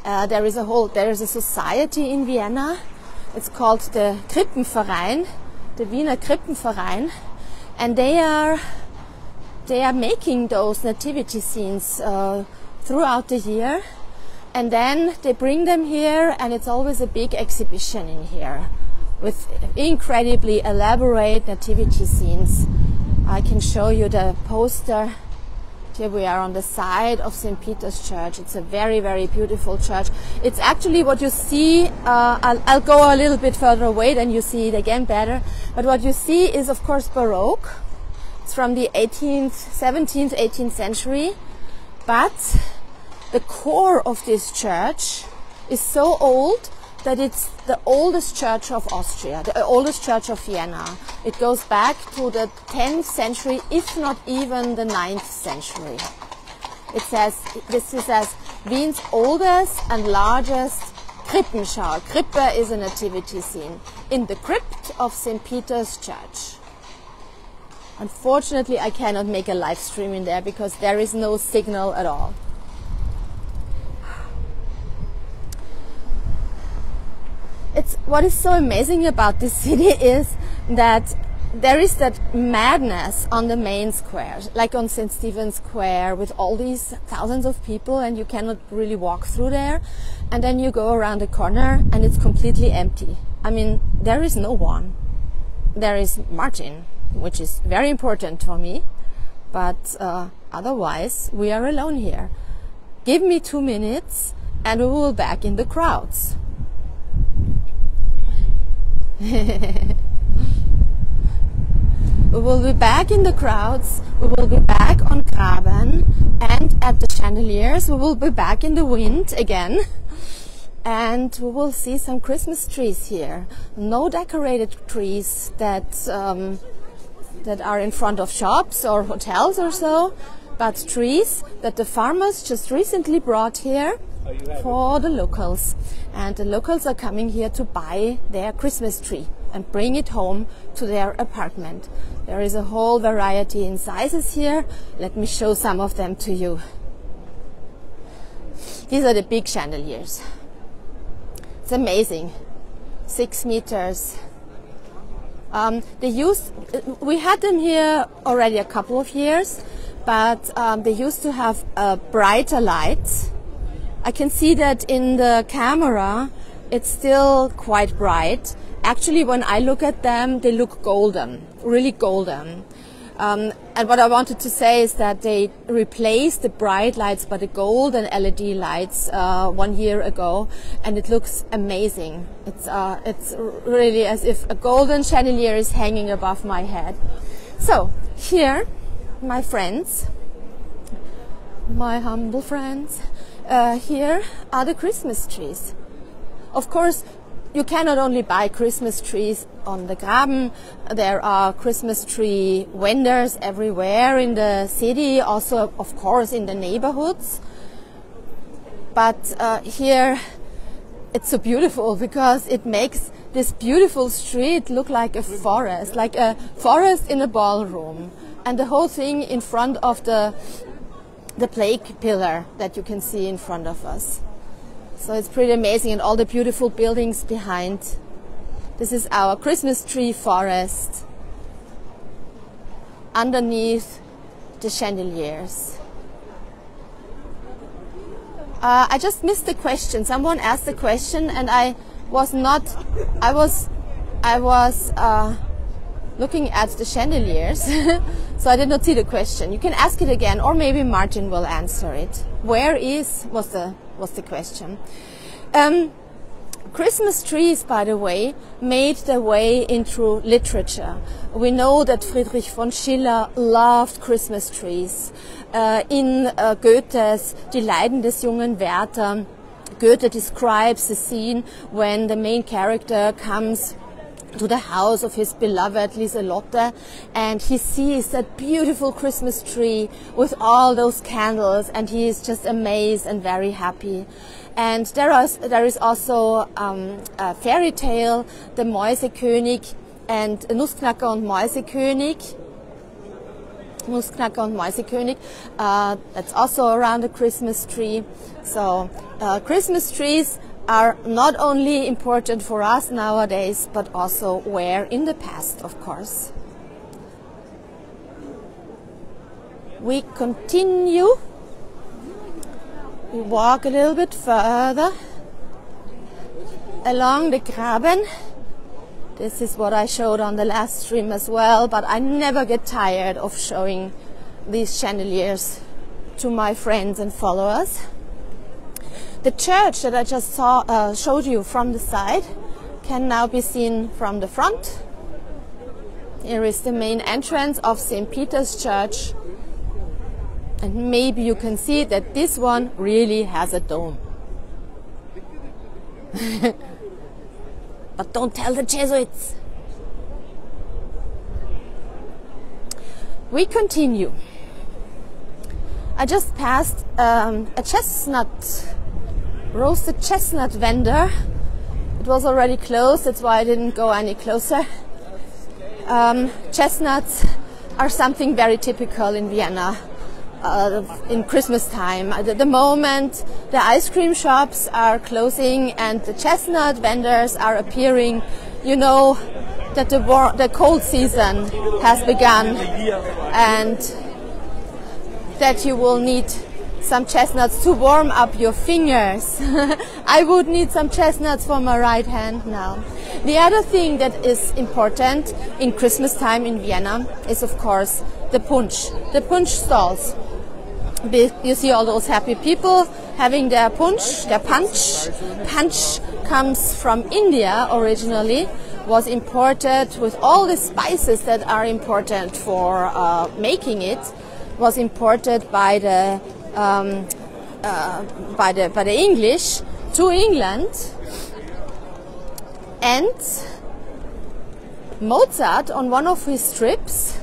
There is a society in Vienna. It's called the Krippenverein, the Wiener Krippenverein, and they are making those nativity scenes throughout the year, and then they bring them here, and it's always a big exhibition in here with incredibly elaborate nativity scenes. I can show you the poster. Here we are on the side of St. Peter's Church. It's a very, very beautiful church. It's actually what you see, I'll go a little bit further away, then you see it again better. But what you see is, of course, Baroque. It's from the 17th, 18th century. But the core of this church is so old that it's the oldest church of Austria, the oldest church of Vienna. It goes back to the 10th century, if not even the 9th century. It says, this is as Wien's oldest and largest Krippenschau. Krippe is a nativity scene in the crypt of St. Peter's Church. Unfortunately, I cannot make a live stream in there because there is no signal at all. What is so amazing about this city is that there is that madness on the main square, like on St. Stephen's Square, with all these thousands of people, and you cannot really walk through there. And then you go around the corner and it's completely empty. I mean, there is no one. There is Martin, which is very important for me, but otherwise we are alone here. Give me 2 minutes and we will be back in the crowds. We will be back in the crowds, we will be back on Graben, and at the chandeliers we will be back in the wind again, and we will see some Christmas trees here. No decorated trees that are in front of shops or hotels or so, but trees that the farmers just recently brought here for the locals. And the locals are coming here to buy their Christmas tree and bring it home to their apartment. There is a whole variety in sizes here. Let me show some of them to you. These are the big chandeliers. It's amazing. 6 meters. We had them here already a couple of years, but they used to have a brighter light. I can see that in the camera it's still quite bright. Actually, when I look at them, they look golden, really golden. And what I wanted to say is that they replaced the bright lights by the golden LED lights 1 year ago, and it looks amazing. It's really as if a golden chandelier is hanging above my head. So here, my friends, my humble friends, here are the Christmas trees. Of course, you cannot only buy Christmas trees on the Graben. There are Christmas tree vendors everywhere in the city, also of course in the neighborhoods. But here it's so beautiful because it makes this beautiful street look like a forest in a ballroom. And the whole thing in front of the plaque pillar that you can see in front of us. So it's pretty amazing, and all the beautiful buildings behind. This is our Christmas tree forest underneath the chandeliers. I just missed the question. Someone asked the question, and I was looking at the chandeliers, so I did not see the question. You can ask it again, or maybe Martin will answer it. Where was the question. Christmas trees, by the way, made their way into literature. We know that Friedrich von Schiller loved Christmas trees. In Goethe's Die Leiden des jungen Werther, Goethe describes the scene when the main character comes to the house of his beloved Lieselotte, and he sees that beautiful Christmas tree with all those candles, and he is just amazed and very happy. And there is also a fairy tale, the Mäusekönig and Nussknacker und Mäusekönig. Nussknacker und Mäusekönig, that's also around the Christmas tree. So Christmas trees are not only important for us nowadays, but also were in the past, of course. We continue. We walk a little bit further along the Graben. This is what I showed on the last stream as well, but I never get tired of showing these chandeliers to my friends and followers. The church that I just showed you from the side can now be seen from the front. Here is the main entrance of St. Peter's Church. And maybe you can see that this one really has a dome. But don't tell the Jesuits. We continue. I just passed a roasted chestnut vendor. It was already closed, that's why I didn't go any closer. Chestnuts are something very typical in Vienna in Christmas time. At the moment the ice cream shops are closing and the chestnut vendors are appearing. You know that the cold season has begun and that you will need some chestnuts to warm up your fingers. I would need some chestnuts for my right hand now. The other thing that is important in Christmas time in Vienna is of course the punch stalls. You see all those happy people having their punch. Punch comes from India originally, was imported with all the spices that are important for making it, was imported by the English to England, and Mozart on one of his trips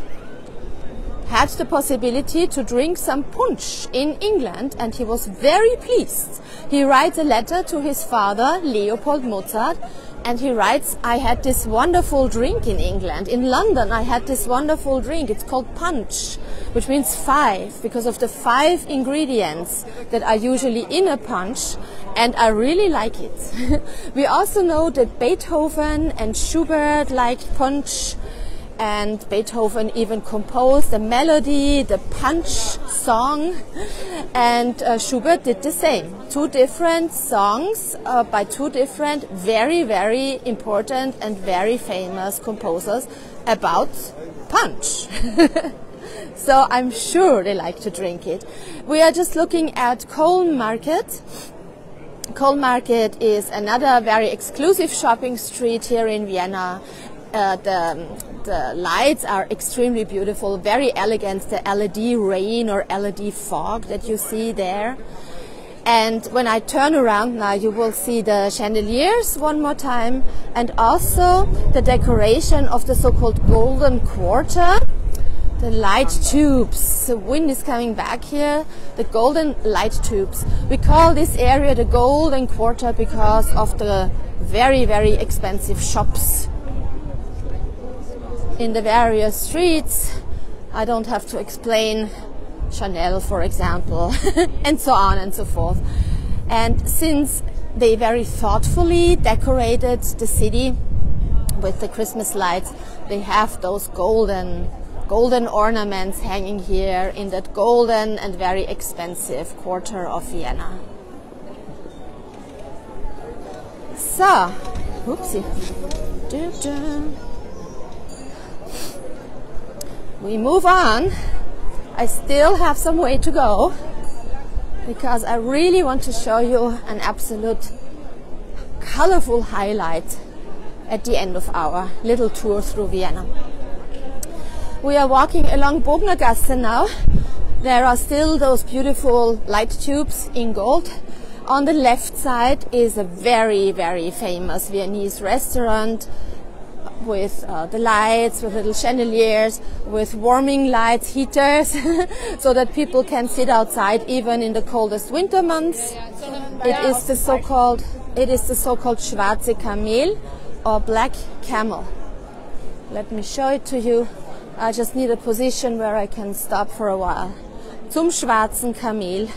had the possibility to drink some punch in England, and he was very pleased. He writes a letter to his father, Leopold Mozart, and he writes, I had this wonderful drink in England. In London I had this wonderful drink. It's called punch, which means 5, because of the 5 ingredients that are usually in a punch, and I really like it. We also know that Beethoven and Schubert liked punch, and Beethoven even composed the melody, the punch song, and Schubert did the same. 2 different songs by 2 different very, very important and very famous composers, about punch. So I'm sure they like to drink it. We are just looking at Köln Market. Köln Market is another very exclusive shopping street here in Vienna. The lights are extremely beautiful, very elegant, the LED rain or LED fog that you see there. And when I turn around now, you will see the chandeliers one more time, and also the decoration of the so-called Golden Quarter. The light tubes, the wind is coming back here, the golden light tubes. We call this area the Golden Quarter because of the very, very expensive shops in the various streets. I don't have to explain, Chanel for example, and so on and so forth. And since they very thoughtfully decorated the city with the Christmas lights, they have those golden ornaments hanging here in that golden and very expensive quarter of Vienna. So, oopsie. We move on. I still have some way to go because I really want to show you an absolute colorful highlight at the end of our little tour through Vienna. We are walking along Bognergasse now. There are still those beautiful light tubes in gold. On the left side is a very, very famous Viennese restaurant with the lights, with little chandeliers, with warming lights, heaters, so that people can sit outside even in the coldest winter months. It is the so-called Schwarze Kamel or Black Camel. Let me show it to you. I just need a position where I can stop for a while. Zum Schwarzen Kamel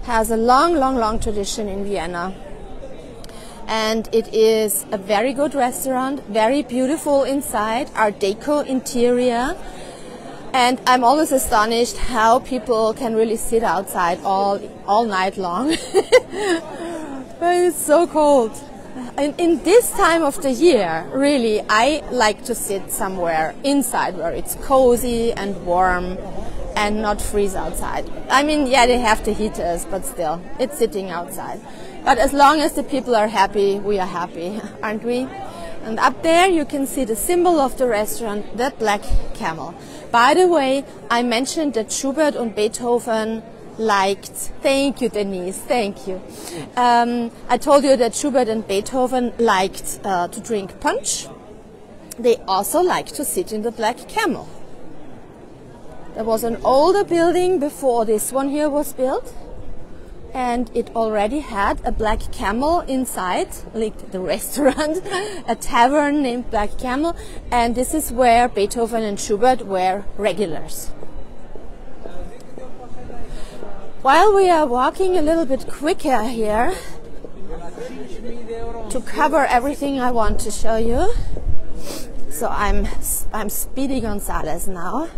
has a long tradition in Vienna. And it is a very good restaurant, very beautiful inside, Art Deco interior. And I'm always astonished how people can really sit outside all night long. But it's so cold. In this time of the year, really, I like to sit somewhere inside where it's cozy and warm and not freeze outside. I mean, yeah, they have the heaters, but still, it's sitting outside. But as long as the people are happy, we are happy, aren't we? And up there you can see the symbol of the restaurant, the Black Camel. By the way, I mentioned that Schubert and Beethoven liked, thank you Denise, thank you. I told you that Schubert and Beethoven liked to drink punch. They also liked to sit in the Black Camel. There was an older building before this one here was built, and it already had a Black Camel inside, like the restaurant, a tavern named Black Camel, and this is where Beethoven and Schubert were regulars. While we are walking a little bit quicker here to cover everything I want to show you, so I'm speedy Gonzales now.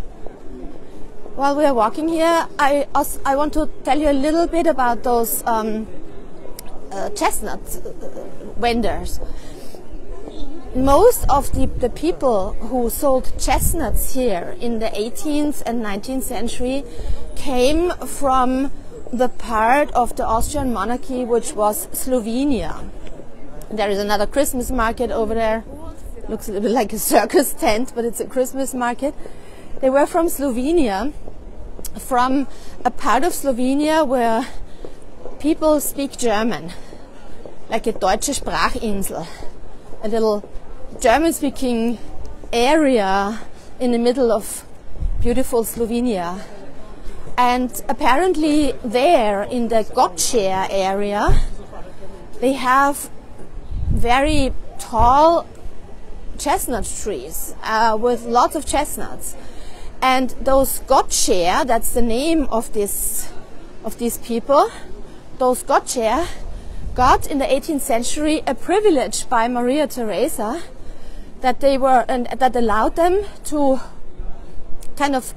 While we are walking here, I want to tell you a little bit about those chestnut vendors. Most of the people who sold chestnuts here in the 18th and 19th century came from the part of the Austrian monarchy which was Slovenia. There is another Christmas market over there. Looks a little bit like a circus tent, but it's a Christmas market. They were from Slovenia, from a part of Slovenia where people speak German, like a deutsche Sprachinsel, a little German-speaking area in the middle of beautiful Slovenia. And apparently there in the Gottschee area, they have very tall chestnut trees with lots of chestnuts. And those Gottschee, that's the name of these people, those Gottschee got in the 18th century a privilege by Maria Theresa that that allowed them to kind of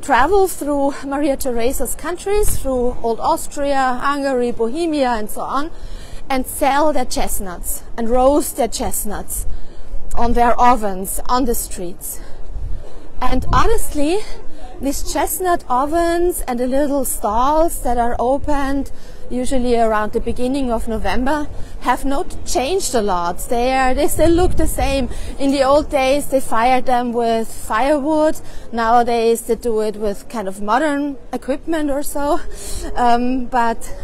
travel through Maria Theresa's countries, through Old Austria, Hungary, Bohemia, and so on, and sell their chestnuts and roast their chestnuts on their ovens on the streets. And honestly, these chestnut ovens and the little stalls that are opened usually around the beginning of November have not changed a lot. They still look the same. In the old days they fired them with firewood. Nowadays they do it with kind of modern equipment or so. But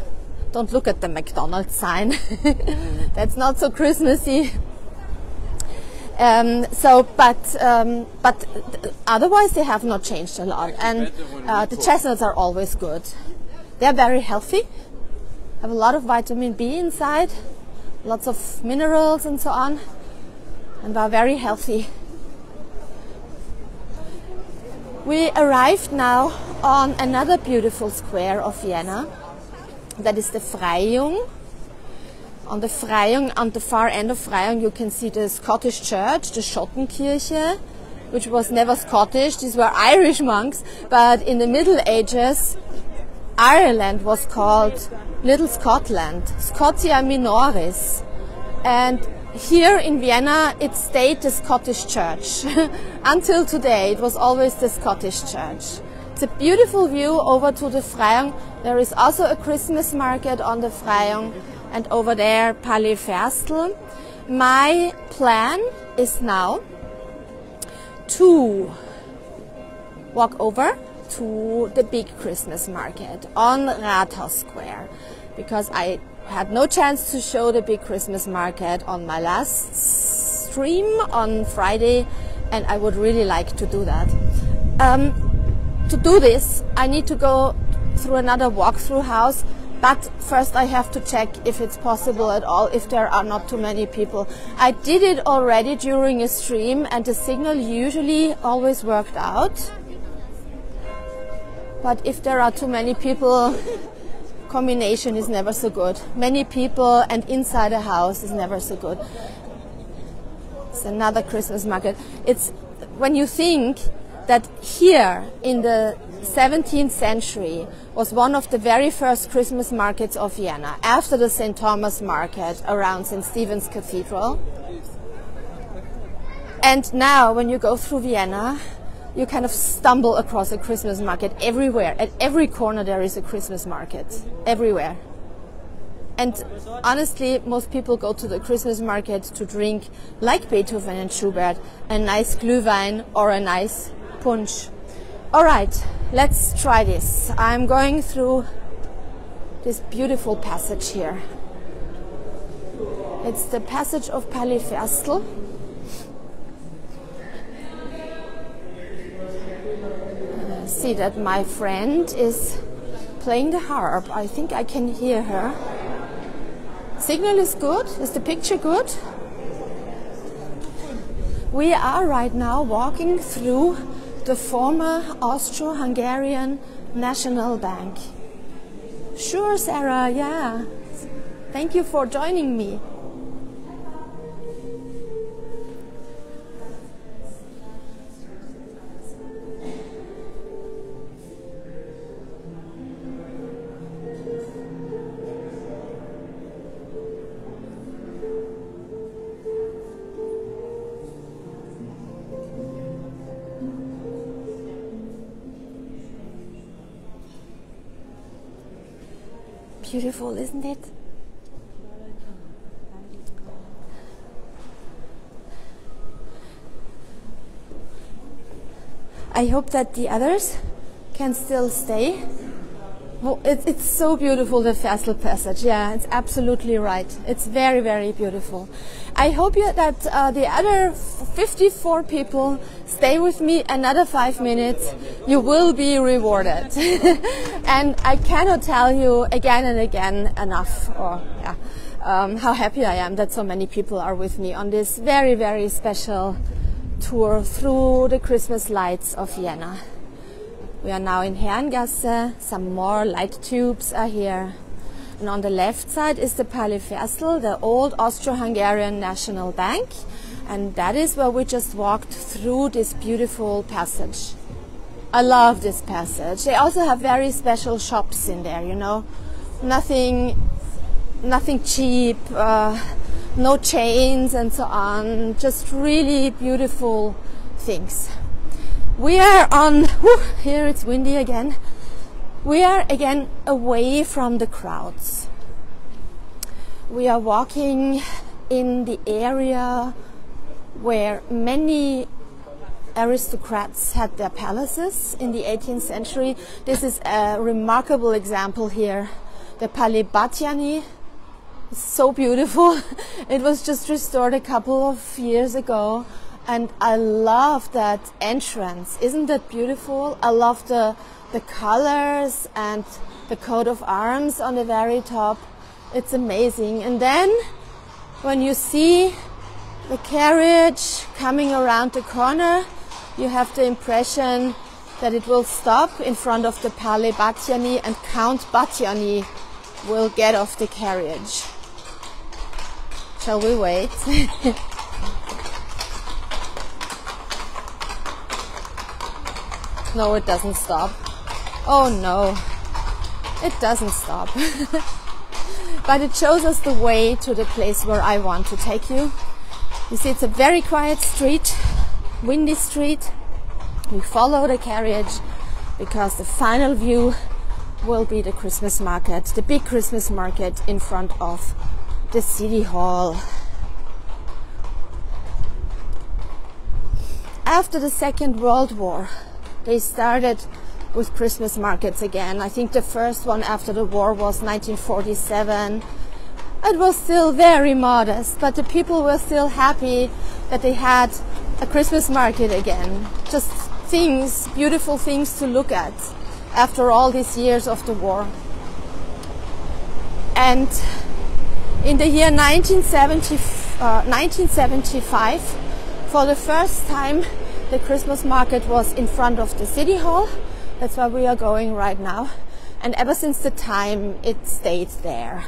don't look at the McDonald's sign. That's not so Christmassy. But otherwise they have not changed a lot, and the chestnuts are always good. They're very healthy, have a lot of vitamin B inside, lots of minerals and so on, and are very healthy. We arrived now on another beautiful square of Vienna, that is the Freyung. On the Freyung, on the far end of Freyung, you can see the Scottish church, the Schottenkirche, which was never Scottish. These were Irish monks, but in the Middle Ages, Ireland was called Little Scotland, Scotia Minoris. And here in Vienna, it stayed the Scottish church. Until today, it was always the Scottish church. It's a beautiful view over to the Freyung. There is also a Christmas market on the Freyung. And over there, AlpineFoxes. My plan is now to walk over to the big Christmas market on Rathaus Square, because I had no chance to show the big Christmas market on my last stream on Friday, and I would really like to do that. To do this, I need to go through another walkthrough house. But first I have to check if it's possible at all, if there are not too many people. I did it already during a stream and the signal usually always worked out. But if there are too many people, combination is never so good. Many people and inside a house is never so good. It's another Christmas market. It's when you think that here in the 17th century was one of the very first Christmas markets of Vienna, after the St. Thomas market around St. Stephen's Cathedral. And now when you go through Vienna, you kind of stumble across a Christmas market everywhere. At every corner there is a Christmas market, everywhere. And honestly, most people go to the Christmas market to drink, like Beethoven and Schubert, a nice Glühwein or a nice punch. All right, let's try this. I'm going through this beautiful passage here. It's the passage of AlpineFoxes. See that my friend is playing the harp. I think I can hear her. Signal is good. Is the picture good? We are right now walking through the former Austro-Hungarian National Bank. Sure, Sarah, yeah. Thank you for joining me. Beautiful, isn't it? I hope that the others can still stay. Well, it's so beautiful, the Foxes passage. Yeah, it's absolutely right. It's very, very beautiful. I hope that the other 54 people stay with me another 5 minutes. You will be rewarded. And I cannot tell you again and again enough, how happy I am that so many people are with me on this very, very special tour through the Christmas lights of Vienna. We are now in Heurigen. Some more light tubes are here. And on the left side is the AlpineFoxes, the old Austro-Hungarian National Bank. And that is where we just walked through this beautiful passage. I love this passage. They also have very special shops in there, you know. Nothing cheap, no chains and so on, just really beautiful things. We are on, here it's windy again. We are again away from the crowds. We are walking in the area where many aristocrats had their palaces in the 18th century. This is a remarkable example here. The Palais Batiani is so beautiful. It was just restored a couple of years ago, and I love that entrance. Isn't that beautiful? I love the colors and the coat of arms on the very top. It's amazing. And then when you see the carriage coming around the corner, you have the impression that it will stop in front of the Palais Batiani and Count Batiani will get off the carriage. Shall we wait? No, it doesn't stop. Oh no, it doesn't stop. But it shows us the way to the place where I want to take you. You see, it's a very quiet street, windy street. We follow the carriage because the final view will be the Christmas market, the big Christmas market in front of the city hall. After the Second World War, they started with Christmas markets again. I think the first one after the war was 1947. It was still very modest, but the people were still happy that they had a Christmas market again. Just things, beautiful things to look at after all these years of the war. And in the year 1975, for the first time, the Christmas market was in front of the city hall. That's where we are going right now. And ever since the time, it stayed there.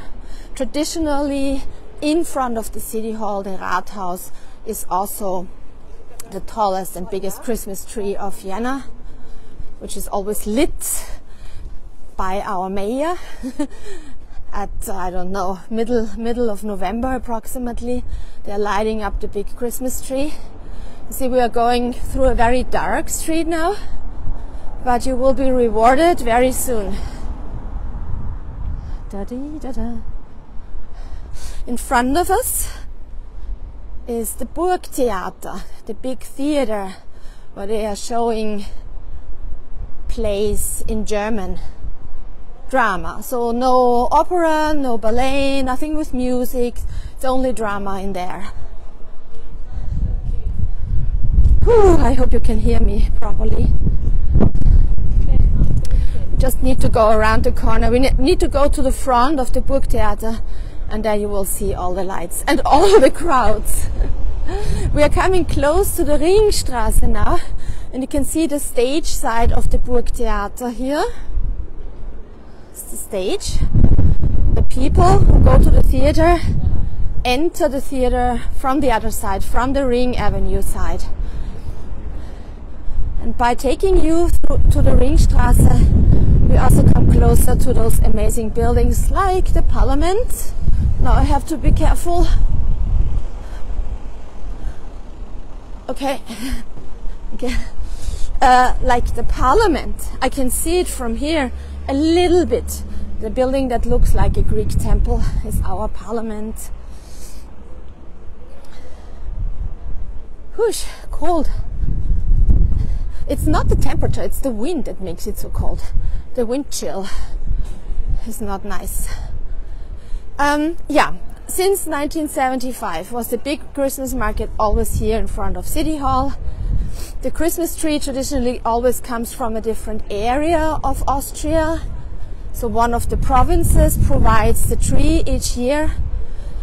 Traditionally, in front of the city hall, the Rathaus is also the tallest and biggest Christmas tree of Vienna, which is always lit by our mayor at, I don't know, middle of November approximately. They're lighting up the big Christmas tree. You see, we are going through a very dark street now, but you will be rewarded very soon. Da-dee-da-da. In front of us is the Burgtheater, the big theater where they are showing plays in German drama. So no opera, no ballet, nothing with music. It's only drama in there. Whew, I hope you can hear me properly. We just need to go around the corner. We need to go to the front of the Burgtheater, and there you will see all the lights and all the crowds. We are coming close to the Ringstraße now, and you can see the stage side of the Burgtheater here. It's the stage. The people who go to the theater enter the theater from the other side, from the Ring Avenue side. And by taking you to the Ringstraße, we also come closer to those amazing buildings like the Parliament. Now I have to be careful. Okay. Like the Parliament. I can see it from here a little bit. The building that looks like a Greek temple is our Parliament. Whoosh, cold. It's not the temperature, it's the wind that makes it so cold. The wind chill is not nice. Since 1975 was the big Christmas market always here in front of City Hall. The Christmas tree traditionally always comes from a different area of Austria. So one of the provinces provides the tree each year.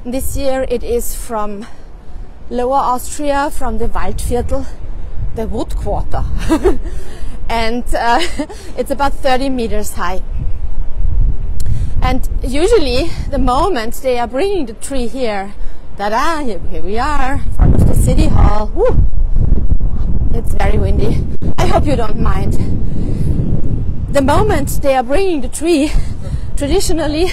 And this year it is from Lower Austria, from the Waldviertel, the wood quarter. And it's about 30 meters high. And usually the moment they are bringing the tree here, ta-da, here we are in front of the city hall. Woo! It's very windy. I hope you don't mind. The moment they are bringing the tree, traditionally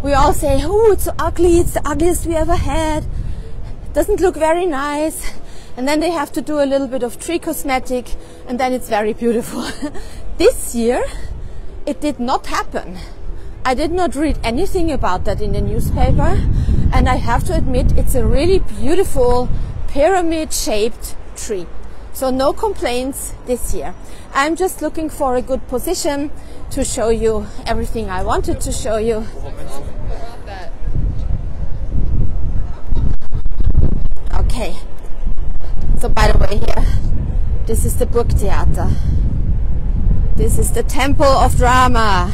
we all say, oh, it's so ugly, it's the ugliest we ever had. It doesn't look very nice. And then they have to do a little bit of tree cosmetic, and then it's very beautiful. This year, it did not happen. I did not read anything about that in the newspaper, and I have to admit it's a really beautiful pyramid-shaped tree. So no complaints this year. I'm just looking for a good position to show you everything I wanted to show you. Okay. So by the way here, this is the Burgtheater. This is the Temple of Drama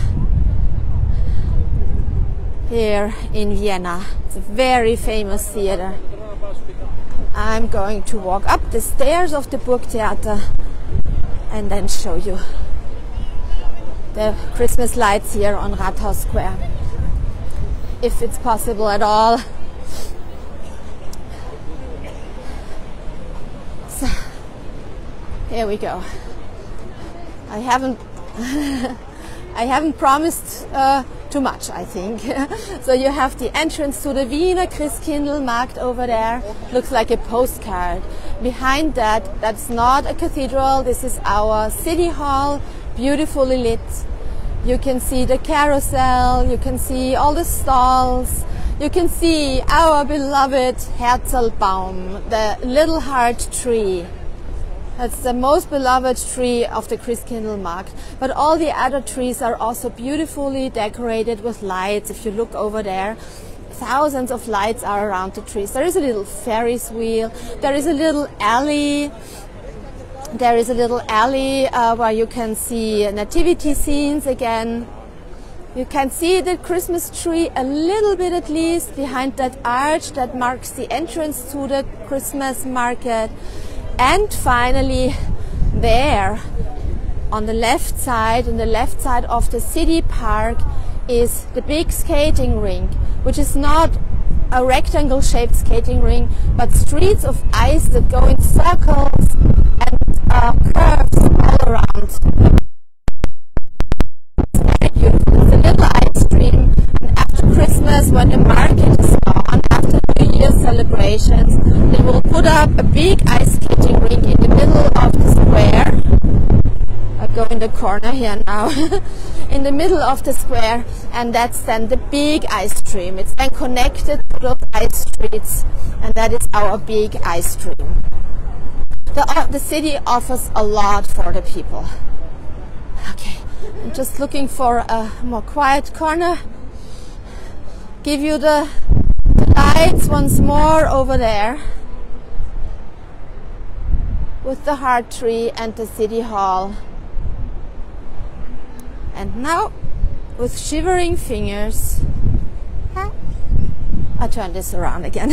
here in Vienna. It's a very famous theater. I'm going to walk up the stairs of the Burgtheater and then show you the Christmas lights here on Rathaus Square, if it's possible at all. So, here we go. I haven't promised too much, I think. So you have the entrance to the Wiener Christkindlmarkt over there. Looks like a postcard. Behind that, that's not a cathedral. This is our city hall, beautifully lit. You can see the carousel. You can see all the stalls. You can see our beloved Herzlbaum, the little heart tree. That's the most beloved tree of the Christkindlmarkt. But all the other trees are also beautifully decorated with lights. If you look over there, thousands of lights are around the trees. There is a little Ferris wheel. There is a little alley. There is a little alley where you can see nativity scenes again. You can see the Christmas tree a little bit at least behind that arch that marks the entrance to the Christmas market. And finally, there, on the left side, in the left side of the city park, is the big skating rink, which is not a rectangle-shaped skating rink, but streets of ice that go in circles and curves all around. It's very beautiful. It's a little ice stream, and after Christmas, when the market is gone, after New Year's celebrations, they will put up a big ice skating rink in the middle of the square. I go in the corner here now. In the middle of the square, and that's then the big ice stream. It's then connected to those ice streets, and that is our big ice stream. The city offers a lot for the people. Okay, I'm just looking for a more quiet corner. Give you the lights once more over there with the heart tree and the city hall. And now, with shivering fingers, I turn this around again.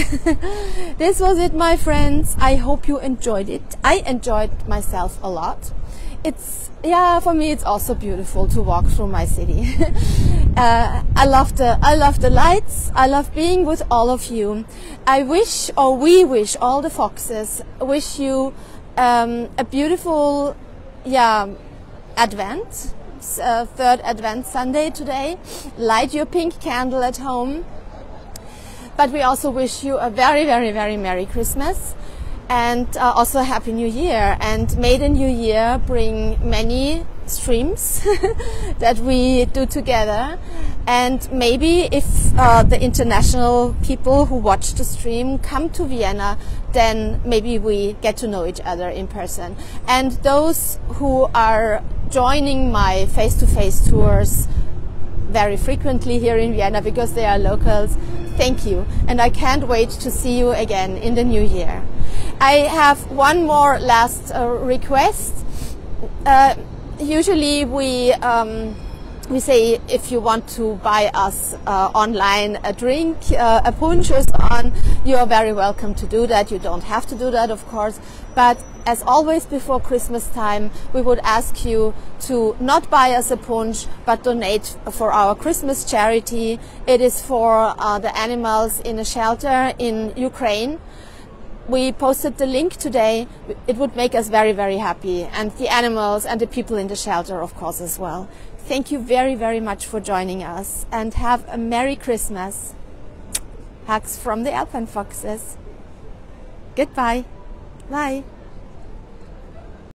This was it, my friends. I hope you enjoyed it. I enjoyed myself a lot. For me, it's also beautiful to walk through my city. I love the lights. I love being with all of you. I wish, or we wish, all the foxes wish you a beautiful, Advent. Third Advent Sunday today. Light your pink candle at home. But we also wish you a very, very, very Merry Christmas and also a Happy New Year. And may the New Year bring many streams that we do together. And maybe if the international people who watch the stream come to Vienna, then maybe we get to know each other in person. And those who are joining my face-to-face tours very frequently here in Vienna because they are locals, thank you. And I can't wait to see you again in the new year. I have one more last request. Usually we say if you want to buy us online a drink, a punch or so on, you are very welcome to do that. You don't have to do that, of course. But as always before Christmas time, we would ask you to not buy us a punch, but donate for our Christmas charity. It is for the animals in a shelter in Ukraine. we posted the link today. It would make us very, very happy, and the animals and the people in the shelter, of course, as well. Thank you very, very much for joining us, and have a Merry Christmas. Hugs from the AlpineFoxes. Goodbye. Bye.